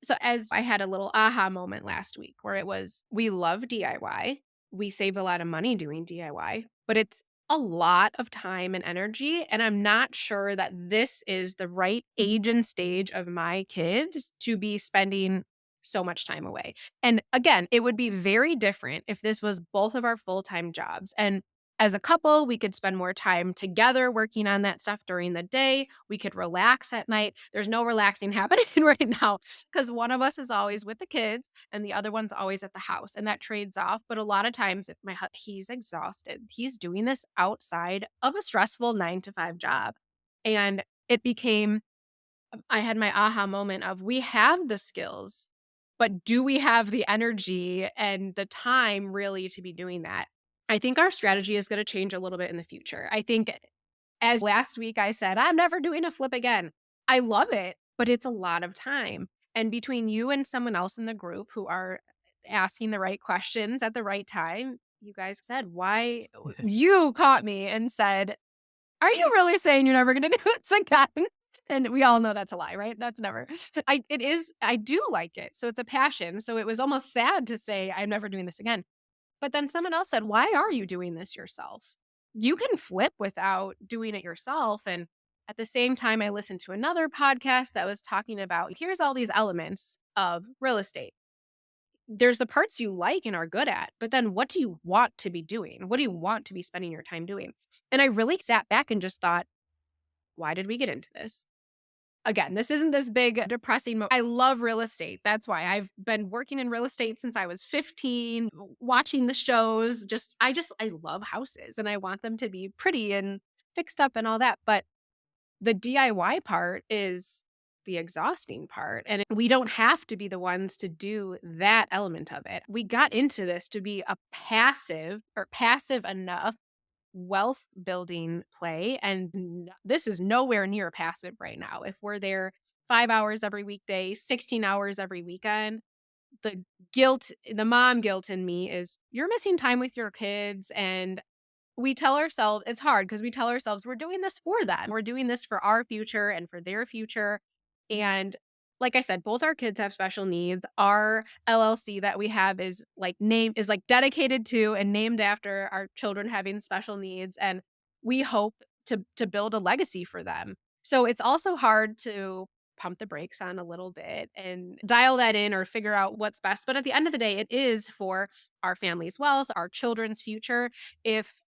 So as I had a little aha moment last week where it was, we love DIY. We save a lot of money doing DIY, but it's a lot of time and energy. And I'm not sure that this is the right age and stage of my kids to be spending so much time away. And again, it would be very different if this was both of our full time jobs. And as a couple, we could spend more time together working on that stuff during the day. We could relax at night. There's no relaxing happening right now because one of us is always with the kids and the other one's always at the house, and that trades off. But a lot of times, if he's exhausted, he's doing this outside of a stressful 9 to 5 job. And it became, I had my aha moment of we have the skills, but do we have the energy and the time really to be doing that? I think our strategy is going to change a little bit in the future. I think as last week I said, I'm never doing a flip again. I love it, but it's a lot of time. And between you and someone else in the group who are asking the right questions at the right time, you guys said, why you caught me and said, are you really saying you're never going to do this again? And we all know that's a lie, right? That's never. It is, I do like it. So it's a passion. So it was almost sad to say, I'm never doing this again. But then someone else said, "Why are you doing this yourself? You can flip without doing it yourself." And at the same time, I listened to another podcast that was talking about here's all these elements of real estate. There's the parts you like and are good at, but then what do you want to be doing? What do you want to be spending your time doing? And I really sat back and just thought, why did we get into this? Again, this isn't this big depressing I love real estate. That's why I've been working in real estate since I was 15, watching the shows. I love houses and I want them to be pretty and fixed up and all that. But the DIY part is the exhausting part. And we don't have to be the ones to do that element of it. We got into this to be a passive or passive enough wealth building play. And this is nowhere near passive right now. If we're there 5 hours every weekday, 16 hours every weekend, the the mom guilt in me is you're missing time with your kids. And we tell ourselves it's hard because we tell ourselves we're doing this for them. We're doing this for our future and for their future. And like I said, both our kids have special needs. Our LLC that we have is like dedicated to and named after our children having special needs. And we hope to build a legacy for them. So it's also hard to pump the brakes on a little bit and dial that in or figure out what's best. But at the end of the day, it is for our family's wealth, our children's future. If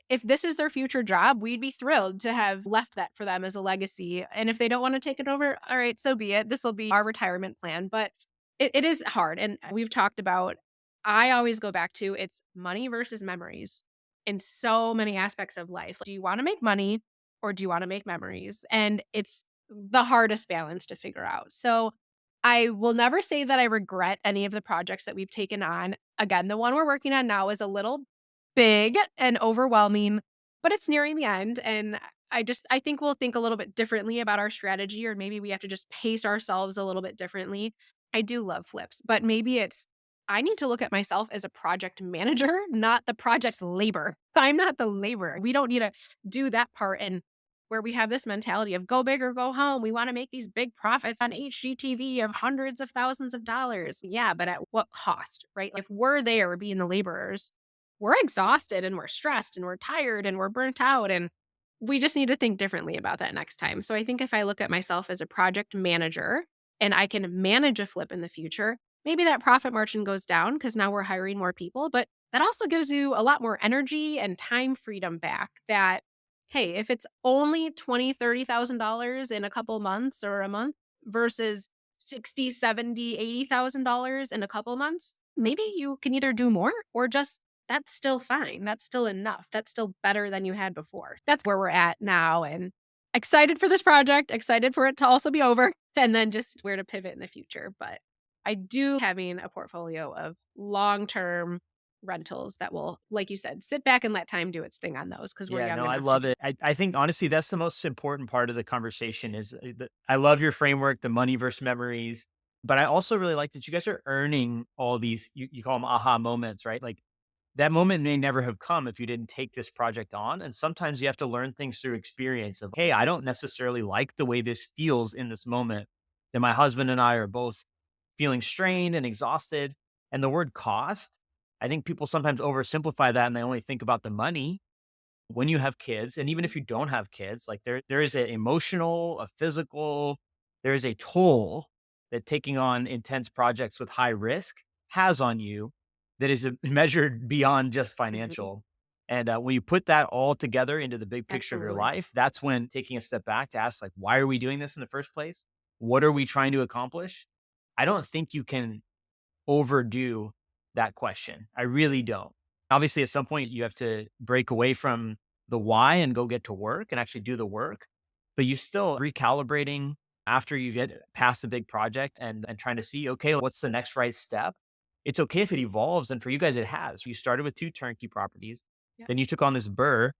if this is their future job, we'd be thrilled to have left that for them as a legacy. And if they don't want to take it over, all right, so be it. This will be our retirement plan. But it is hard. And we've talked about, I always go back to it's money versus memories in so many aspects of life. Do you want to make money or do you want to make memories? And it's the hardest balance to figure out. So I will never say that I regret any of the projects that we've taken on. Again, the one we're working on now is a little big and overwhelming, but it's nearing the end. And I think we'll think a little bit differently about our strategy, or maybe we have to just pace ourselves a little bit differently. I do love flips, but maybe it's, I need to look at myself as a project manager, not the project labor. I'm not the labor. We don't need to do that part. And where we have this mentality of go big or go home. We want to make these big profits on HGTV of hundreds of thousands of dollars. Yeah, but at what cost, right? If we're there being the laborers, we're exhausted and we're stressed and we're tired and we're burnt out. And we just need to think differently about that next time. So I think if I look at myself as a project manager and I can manage a flip in the future, maybe that profit margin goes down because now we're hiring more people, but that also gives you a lot more energy and time freedom back that, hey, if it's only 20, $30,000 in a couple months or a month versus 60, 70, $80,000 in a couple months, maybe you can either do more or just that's still fine. That's still enough. That's still better than you had before. That's where we're at now. And excited for this project, excited for it to also be over, and then just where to pivot in the future. But I do having a portfolio of long term rentals that will, like you said, sit back and let time do its thing on those because we're Yeah, young no, I enough to love do. it. I think honestly, that's the most important part of the conversation is I love your framework, the money versus memories. But I also really like that you guys are earning all these, you call them aha moments, right? Like that moment may never have come if you didn't take this project on. And sometimes you have to learn things through experience of, hey, I don't necessarily like the way this feels in this moment that my husband and I are both feeling strained and exhausted. And the word cost, I think people sometimes oversimplify that and they only think about the money. When you have kids, and even if you don't have kids, like there is an emotional, a physical, there is a toll that taking on intense projects with high risk has on you that is measured beyond just Mhm. financial. And when you put that all together into the big picture of your Absolutely. life, that's when taking a step back to ask, like, why are we doing this in the first place? What are we trying to accomplish? I don't think you can overdo that question. I really don't. Obviously, at some point, you have to break away from the why and go get to work and actually do the work, but you still recalibrating after you get past a big project and trying to see, okay, what's the next right step? It's okay if it evolves. And for you guys, it has. You started with 2 turnkey properties, Yep. then you took on this BRRR.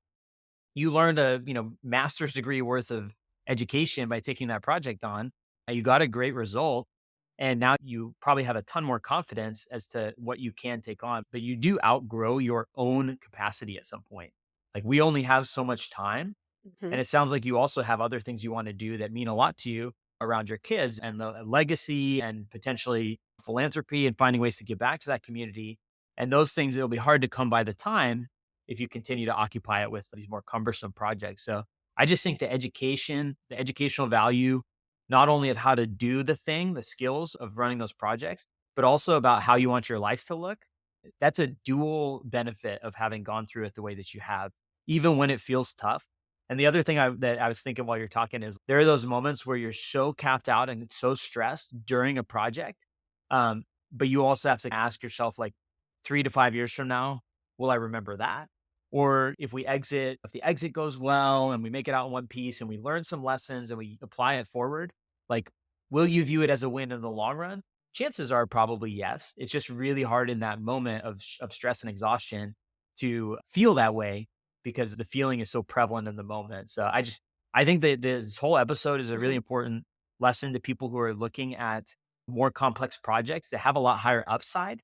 You learned a, master's degree worth of education by taking that project on. You got a great result. And now you probably have a ton more confidence as to what you can take on, but you do outgrow your own capacity at some point. Like we only have so much time. Mhm. And it sounds like you also have other things you want to do that mean a lot to you around your kids and the legacy and potentially philanthropy and finding ways to give back to that community. And those things, it'll be hard to come by the time if you continue to occupy it with these more cumbersome projects. So I just think the education, the educational value, not only of how to do the thing, the skills of running those projects, but also about how you want your life to look. That's a dual benefit of having gone through it the way that you have, even when it feels tough. And the other thing that I was thinking while you're talking is there are those moments where you're so capped out and so stressed during a project. But you also have to ask yourself, like 3 to 5 years from now, will I remember that? Or if the exit goes well and we make it out in one piece and we learn some lessons and we apply it forward, like, will you view it as a win in the long run? Chances are probably yes. It's just really hard in that moment of stress and exhaustion to feel that way because the feeling is so prevalent in the moment. So I think that this whole episode is a really Mhm. important lesson to people who are looking at more complex projects that have a lot higher upside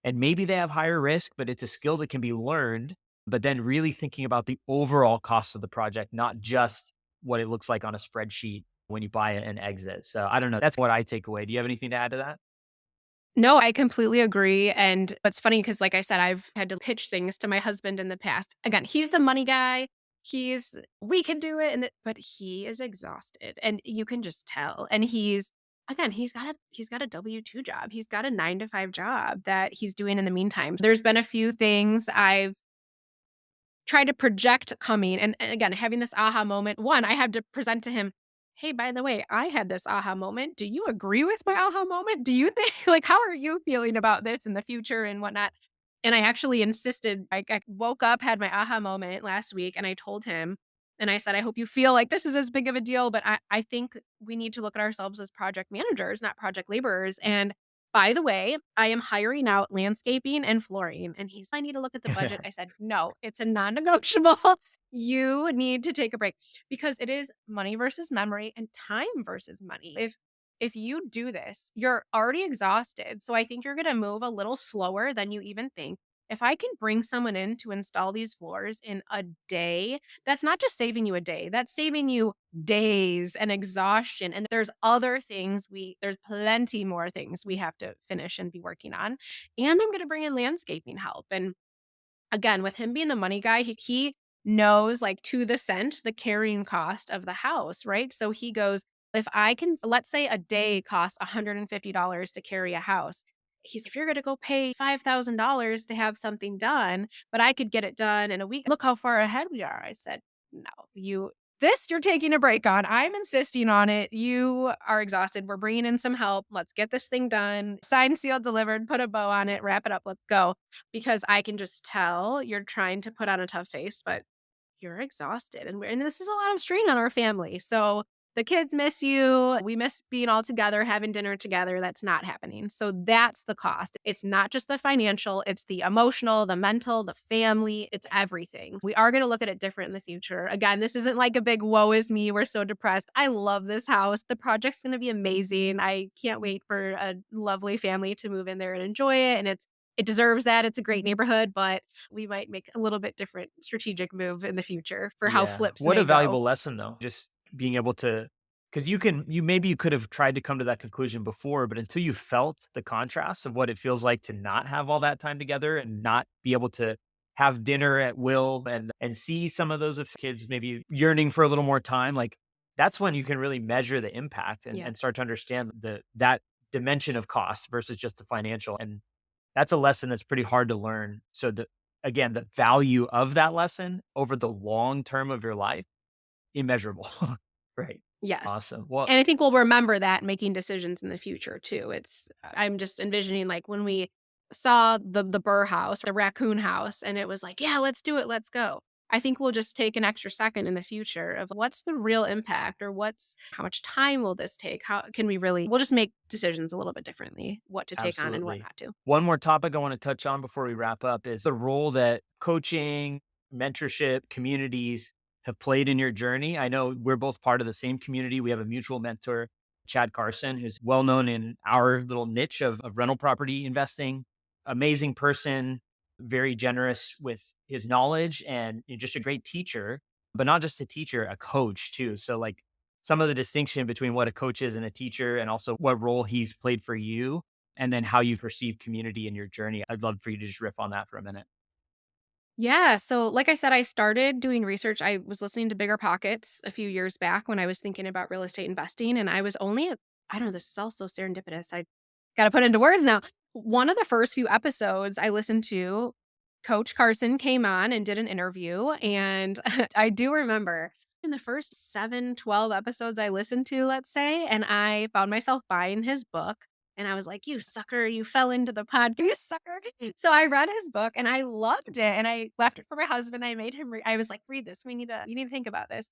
and maybe they have higher risk, but it's a skill that can be learned. But then really thinking about the overall cost of the project, not just what it looks like on a spreadsheet when you buy it and exit. So I don't know. That's what I take away. Do you have anything to add to that? No, I completely agree, and it's funny because, like I said, I've had to pitch things to my husband in the past. Again, he's the money guy. He's we can do it, but he is exhausted, and you can just tell. And he's got a W-2 job. He's got a 9 to 5 job that he's doing in the meantime. There's been a few things I've try to project coming and again, having this aha moment. One, I had to present to him, "Hey, by the way, I had this aha moment. Do you agree with my aha moment? Do you think like, how are you feeling about this in the future and whatnot?" And I actually insisted I woke up, had my aha moment last week, and I told him, and I said, "I hope you feel like this is as big of a deal, but I think we need to look at ourselves as project managers, not project laborers, and by the way, I am hiring out landscaping and flooring." And he's, "I need to look at the budget." I said, "No, it's a non-negotiable. You need to take a break because it is money versus memory and time versus money. If you do this, you're already exhausted. So I think you're going to move a little slower than you even think. If I can bring someone in to install these floors in a day, that's not just saving you a day, that's saving you days and exhaustion. And there's plenty more things we have to finish and be working on. And I'm going to bring in landscaping help. And again, with him being the money guy, he knows, like, to the cent, the carrying cost of the house, right? So he goes, "If I can let's say a day costs $150 to carry a house." If you're gonna go pay $5,000 to have something done, but I could get it done in a week, look how far ahead we are." I said, "No, you're taking a break on. I'm insisting on it. You are exhausted. We're bringing in some help. Let's get this thing done. Signed, sealed, delivered, put a bow on it, wrap it up. Let's go." Because I can just tell you're trying to put on a tough face, but you're exhausted, and this is a lot of strain on our family. So the kids miss you. We miss being all together, having dinner together. That's not happening. So that's the cost. It's not just the financial, it's the emotional, the mental, the family, it's everything. We are going to look at it different in the future. Again, this isn't like a big woe is me. We're so depressed. I love this house. The project's going to be amazing. I can't wait for a lovely family to move in there and enjoy it. And it deserves that. It's a great neighborhood, but we might make a little bit different strategic move in the future for how Yeah. flips What a may go. valuable lesson though. Just being able to because you could have tried to come to that conclusion before, but until you felt the contrast of what it feels like to not have all that time together and not be able to have dinner at will and see some of those of kids maybe yearning for a little more time, like that's when you can really measure the impact Yeah. and start to understand that dimension of cost versus just the financial. And that's a lesson that's pretty hard to learn. So again, the value of that lesson over the long term of your life, immeasurable. Right. Yes. Awesome. Well, And I think we'll remember that making decisions in the future too. I'm just envisioning like when we saw the Burr house, the raccoon house, and it was like, yeah, let's do it, let's go. I think we'll just take an extra second in the future of what's the real impact or how much time will this take? How can we really, we'll just make decisions a little bit differently, what to take on and what absolutely. not to. One more topic I want to touch on before we wrap up is the role that coaching, mentorship, communities have played in your journey. I know we're both part of the same community. We have a mutual mentor, Chad Carson, who's well known in our little niche of rental property investing. Amazing person, very generous with his knowledge, and just a great teacher, but not just a teacher, a coach too. So, like, some of the distinction between what a coach is and a teacher, and also what role he's played for you, and then how you perceive community in your journey. I'd love for you to just riff on that for a minute. Yeah. So, like I said, I started doing research. I was listening to Bigger Pockets a few years back when I was thinking about real estate investing. And I was only, I don't know, this is also serendipitous. I got to put into words now. One of the first few episodes I listened to, Coach Carson came on and did an interview. And I do remember in the first 7, 12 episodes I listened to, let's say, and I found myself buying his book. And I was like, you sucker, you fell into the podcast, you sucker. So I read his book and I loved it. And I left it for my husband. I made him I was like, read this. You need to think about this.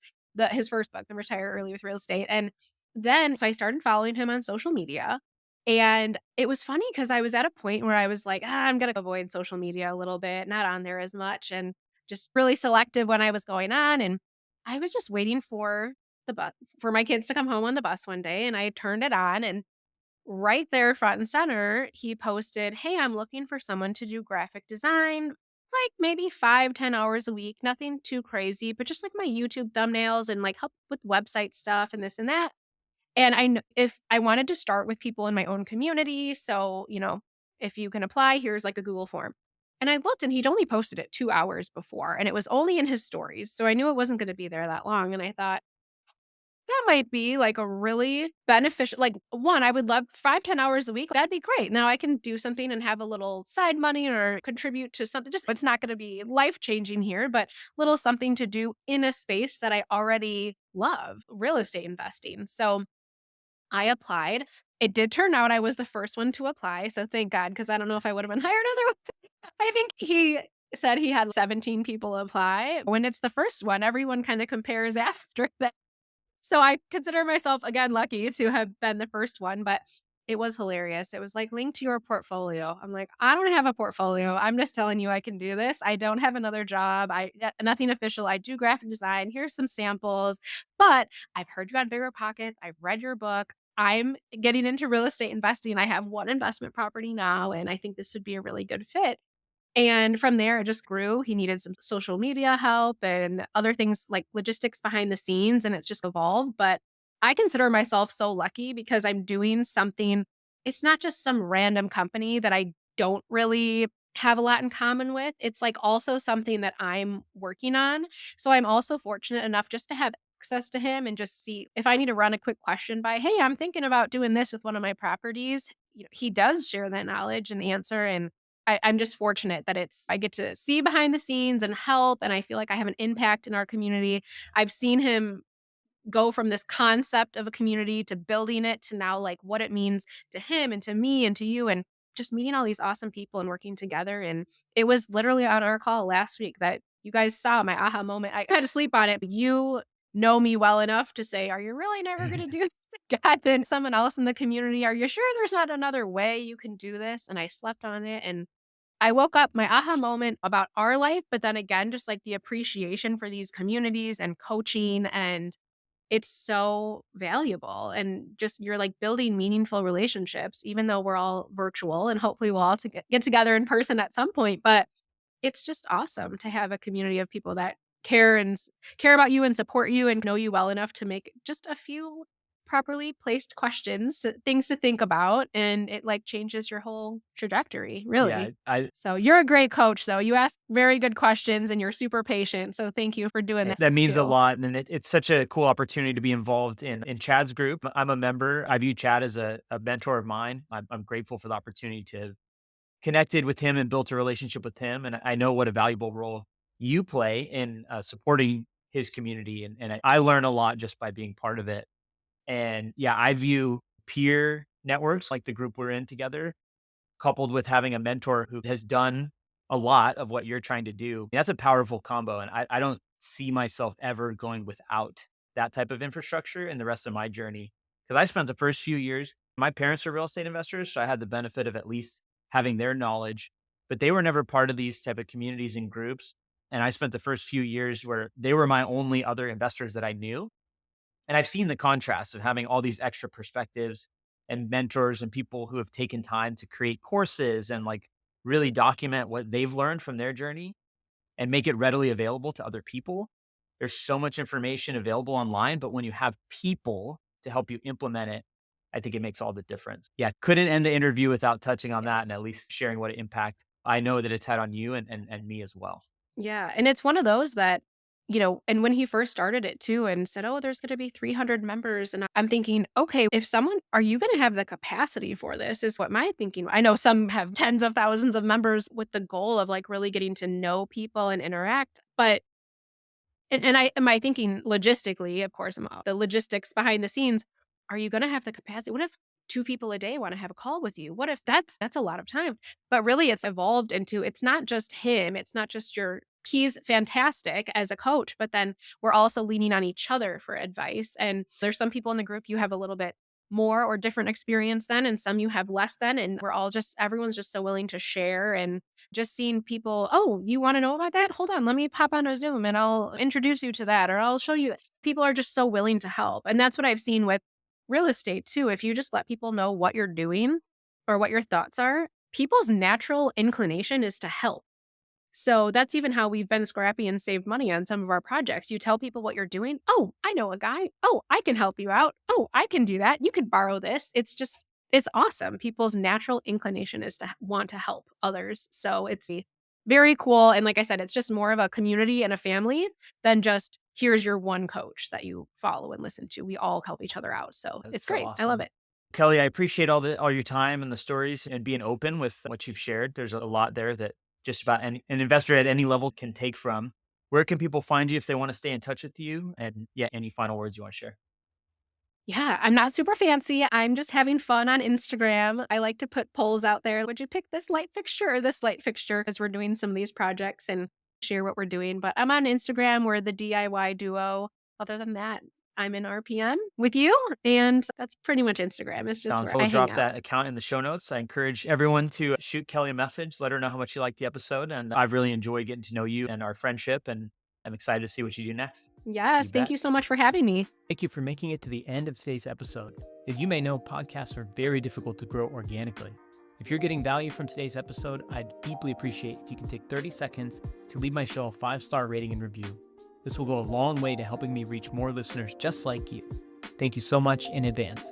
His first book, The Retire Early with Real Estate. And then so I started following him on social media. And it was funny because I was at a point where I was like, I'm gonna avoid social media a little bit, not on there as much, and just really selective when I was going on. And I was just waiting for the bus for my kids to come home on the bus one day. And I turned it on and right there front and center, he posted, "Hey, I'm looking for someone to do graphic design, like maybe 5, 10 hours a week, nothing too crazy, but just like my YouTube thumbnails and like help with website stuff and this and that." And if I wanted to start with people in my own community, so, if you can apply, here's like a Google form. And I looked and he'd only posted it 2 hours before, and it was only in his stories. So I knew it wasn't going to be there that long. And I thought, that might be, like, a really beneficial like, 1, I would love 5, 10 hours a week, that'd be great. Now I can do something and have a little side money or contribute to something just it's not gonna be life-changing here, but little something to do in a space that I already love, real estate investing. So, I applied. It did turn out I was the first one to apply, so thank God, because I don't know if I would've been hired otherwise. I think he said he had 17 people apply. When it's the first one, everyone kinda compares after that. So I consider myself, again, lucky to have been the first one, but it was hilarious. It was like, "Link to your portfolio." I'm like, "I don't have a portfolio. I'm just telling you I can do this. I don't have another job. Nothing official. I do graphic design. Here's some samples, but I've heard you on Bigger Pocket. I've read your book. I'm getting into real estate investing. I have one investment property now, and I think this would be a really good fit." And from there, it just grew. He needed some social media help and other things like logistics behind the scenes, and it's just evolved. But I consider myself so lucky because I'm doing something. It's not just some random company that I don't really have a lot in common with. It's like also something that I'm working on. So I'm also fortunate enough just to have access to him and just see if I need to run a quick question by, hey, I'm thinking about doing this with one of my properties. He does share that knowledge and answer. And I'm just fortunate that I get to see behind the scenes and help, and I feel like I have an impact in our community. I've seen him go from this concept of a community to building it to now like what it means to him and to me and to you and just meeting all these awesome people and working together. And it was literally on our call last week that you guys saw my aha moment. I had to sleep on it, but you know me well enough to say, "Are you really never going to do this again?" Then someone else in the community, "Are you sure there's not another way you can do this?" And I slept on it and I woke up my aha moment about our life, but then again, just like the appreciation for these communities and coaching, and it's so valuable. And just you're like building meaningful relationships, even though we're all virtual and hopefully we'll all get together in person at some point. But it's just awesome to have a community of people that care about you and support you and know you well enough to make just a few properly placed questions, things to think about, and it like changes your whole trajectory, Yeah, really. So you're a great coach, though. You ask very good questions and you're super patient. So thank you for doing that this means a too. lot, and it's such a cool opportunity to be involved in Chad's group. I'm a member. I view Chad as a mentor of mine. I'm grateful for the opportunity to have connected with him and built a relationship with him, and I know what a valuable role you play in supporting his community, and I learn a lot just by being part of it. And yeah, I view peer networks like the group we're in together, coupled with having a mentor who has done a lot of what you're trying to do. That's a powerful combo. And I don't see myself ever going without that type of infrastructure in the rest of my journey. Because I spent the first few years, my parents are real estate investors. So I had the benefit of at least having their knowledge, but they were never part of these type of communities and groups. And I spent the first few years where they were my only other investors that I knew. And I've seen the contrast of having all these extra perspectives and mentors and people who have taken time to create courses and like really document what they've learned from their journey and make it readily available to other people. There's so much information available online, but when you have people to help you implement it, I think it makes all the difference. Yeah, couldn't end the interview without touching on that and at Yes. least sharing what impact I know that it's had on you and me as well. Yeah, and it's one of those that, and when he first started it too and said, "Oh, there's gonna be 300 members," and I'm thinking, "Okay, if someone are you gonna have the capacity for this?" Is what my thinking. I know some have tens of thousands of members with the goal of, like, really getting to know people and interact, but and I am I thinking logistically, of course, the logistics behind the scenes, are you gonna have the capacity? What if 2 people a day wanna have a call with you? What if that's a lot of time? But really it's evolved into it's not just him, it's not just your he's fantastic as a coach, but then we're also leaning on each other for advice, and there's some people in the group you have a little bit more or different experience than, and some you have less than, and we're all just everyone's just so willing to share and just seeing people, "Oh, you wanna know about that? Hold on, let me pop on a Zoom and I'll introduce you to that, or I'll show you that." People are just so willing to help, and that's what I've seen with real estate too. If you just let people know what you're doing or what your thoughts are, people's natural inclination is to help. So that's even how we've been scrappy and saved money on some of our projects. You tell people what you're doing. "Oh, I know a guy. Oh, I can help you out. Oh, I can do that. You could borrow this." It's awesome. People's natural inclination is to want to help others. So it's very cool. And like I said, it's just more of a community and a family than just here's your one coach that you follow and listen to. We all help each other out. So That's it's so great. I love awesome. it. Kelly, I appreciate all your time and the stories and being open with what you've shared. There's a lot there that just about an investor at any level can take from. Where can people find you if they want to stay in touch with you? And yeah, any final words you want to share? Yeah, I'm not super fancy. I'm just having fun on Instagram. I like to put polls out there. Would you pick this light fixture or this light fixture? Because we're doing some of these projects and share what we're doing. But I'm on Instagram. We're the DIY duo. Other than that, I'm in RPM with you. And that's pretty much Instagram. It's just Sounds. where We'll I hang drop out. that account in the show notes. I encourage everyone to shoot Kelly a message, let her know how much you liked the episode. And I've really enjoyed getting to know you and our friendship. And I'm excited to see what you do next. Yes. You Thank bet. you so much for having me. Thank you for making it to the end of today's episode. As you may know, podcasts are very difficult to grow organically. If you're getting value from today's episode, I'd deeply appreciate if you can take 30 seconds to leave my show a 5-star rating and review. This will go a long way to helping me reach more listeners just like you. Thank you so much in advance.